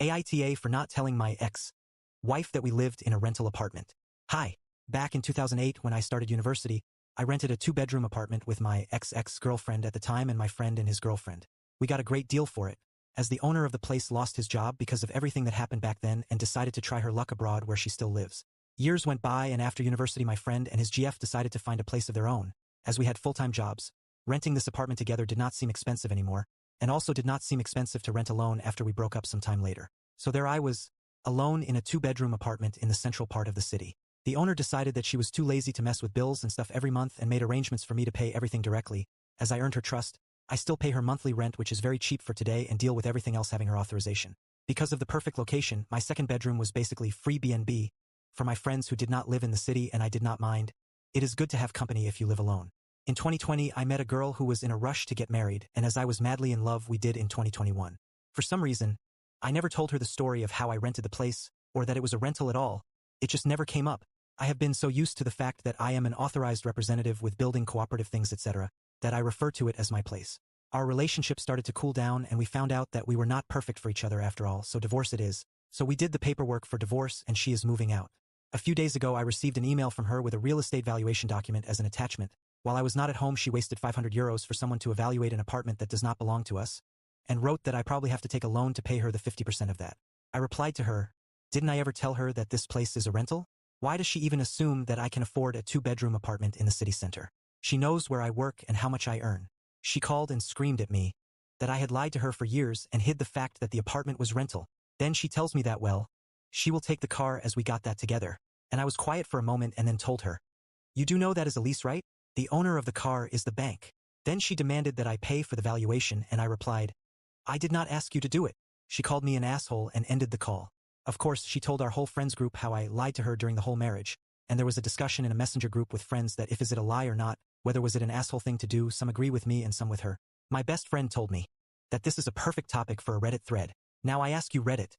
AITA for not telling my ex-wife that we lived in a rental apartment. Hi. Back in 2008 when I started university, I rented a 2-bedroom apartment with my ex-girlfriend at the time and my friend and his girlfriend. We got a great deal for it, as the owner of the place lost his job because of everything that happened back then and decided to try her luck abroad where she still lives. Years went by and after university my friend and his GF decided to find a place of their own, as we had full-time jobs. Renting this apartment together did not seem expensive anymore, and also did not seem expensive to rent alone after we broke up some time later. So there I was, alone in a 2-bedroom apartment in the central part of the city. The owner decided that she was too lazy to mess with bills and stuff every month and made arrangements for me to pay everything directly. As I earned her trust, I still pay her monthly rent, which is very cheap for today, and deal with everything else having her authorization. Because of the perfect location, my second bedroom was basically free B&B for my friends who did not live in the city, and I did not mind. It is good to have company if you live alone. In 2020, I met a girl who was in a rush to get married, and as I was madly in love, we did in 2021. For some reason, I never told her the story of how I rented the place, or that it was a rental at all. It just never came up. I have been so used to the fact that I am an authorized representative with building cooperative things, etc., that I refer to it as my place. Our relationship started to cool down and we found out that we were not perfect for each other after all, so divorce it is. So we did the paperwork for divorce and she is moving out. A few days ago I received an email from her with a real estate valuation document as an attachment. While I was not at home, she wasted €500 for someone to evaluate an apartment that does not belong to us, and wrote that I probably have to take a loan to pay her the 50% of that. I replied to her, didn't I ever tell her that this place is a rental? Why does she even assume that I can afford a 2-bedroom apartment in the city center? She knows where I work and how much I earn. She called and screamed at me that I had lied to her for years and hid the fact that the apartment was rental. Then she tells me that, well, she will take the car as we got that together. And I was quiet for a moment and then told her, you do know that is a lease, right? The owner of the car is the bank. Then she demanded that I pay for the valuation and I replied, I did not ask you to do it. She called me an asshole and ended the call. Of course, she told our whole friends group how I lied to her during the whole marriage, and there was a discussion in a messenger group with friends that if is it a lie or not, whether was it an asshole thing to do, some agree with me and some with her. My best friend told me that this is a perfect topic for a Reddit thread. Now I ask you, Reddit,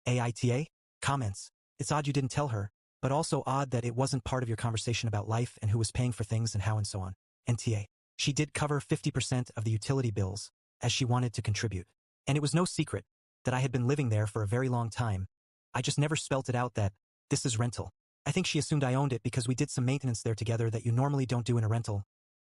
AITA? Comments. It's odd you didn't tell her, but also odd that it wasn't part of your conversation about life and who was paying for things and how and so on. NTA. She did cover 50% of the utility bills, as she wanted to contribute. And it was no secret that I had been living there for a very long time. I just never spelt it out that this is rental. I think she assumed I owned it because we did some maintenance there together that you normally don't do in a rental.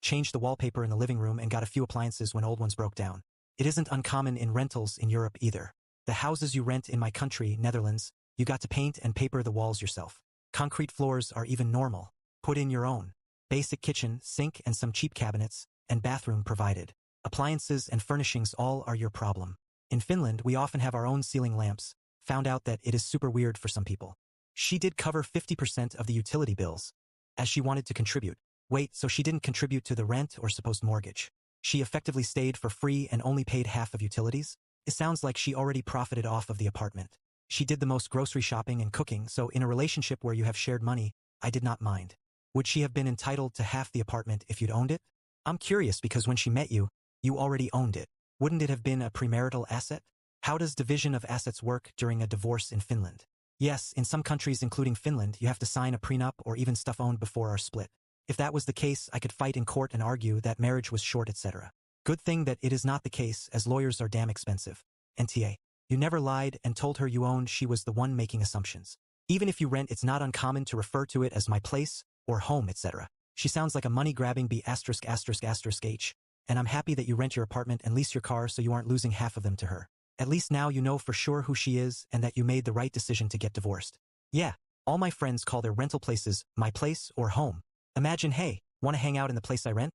Changed the wallpaper in the living room and got a few appliances when old ones broke down. It isn't uncommon in rentals in Europe either. The houses you rent in my country, Netherlands, you got to paint and paper the walls yourself. Concrete floors are even normal. Put in your own. Basic kitchen, sink and some cheap cabinets, and bathroom provided. Appliances and furnishings all are your problem. In Finland, we often have our own ceiling lamps. Found out that it is super weird for some people. She did cover 50% of the utility bills, as she wanted to contribute. Wait, so she didn't contribute to the rent or supposed mortgage? She effectively stayed for free and only paid half of utilities? It sounds like she already profited off of the apartment. She did the most grocery shopping and cooking, so in a relationship where you have shared money, I did not mind. Would she have been entitled to half the apartment if you'd owned it? I'm curious because when she met you, you already owned it. Wouldn't it have been a premarital asset? How does division of assets work during a divorce in Finland? Yes, in some countries including Finland, you have to sign a prenup or even stuff owned before are split. If that was the case, I could fight in court and argue that marriage was short, etc. Good thing that it is not the case, as lawyers are damn expensive. NTA. You never lied and told her you owned, she was the one making assumptions. Even if you rent, it's not uncommon to refer to it as my place or home, etc. She sounds like a money-grabbing B******H, and I'm happy that you rent your apartment and lease your car so you aren't losing half of them to her. At least now you know for sure who she is and that you made the right decision to get divorced. Yeah, all my friends call their rental places my place or home. Imagine, hey, want to hang out in the place I rent?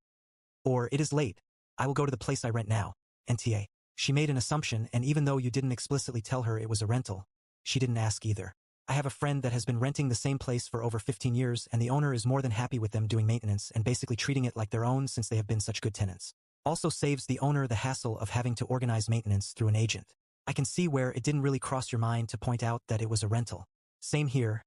Or it is late. I will go to the place I rent now. NTA. She made an assumption, and even though you didn't explicitly tell her it was a rental, she didn't ask either. I have a friend that has been renting the same place for over 15 years and the owner is more than happy with them doing maintenance and basically treating it like their own since they have been such good tenants. Also saves the owner the hassle of having to organize maintenance through an agent. I can see where it didn't really cross your mind to point out that it was a rental. Same here.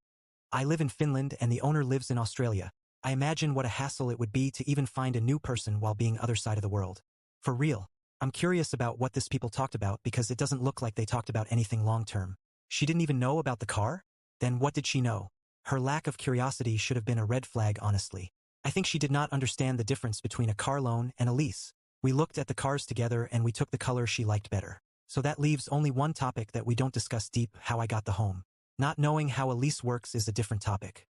I live in Finland and the owner lives in Australia. I imagine what a hassle it would be to even find a new person while being other side of the world. For real. I'm curious about what this people talked about because it doesn't look like they talked about anything long-term. She didn't even know about the car? Then what did she know? Her lack of curiosity should have been a red flag, honestly. I think she did not understand the difference between a car loan and a lease. We looked at the cars together and we took the color she liked better. So that leaves only one topic that we don't discuss deep: how I got the home. Not knowing how a lease works is a different topic.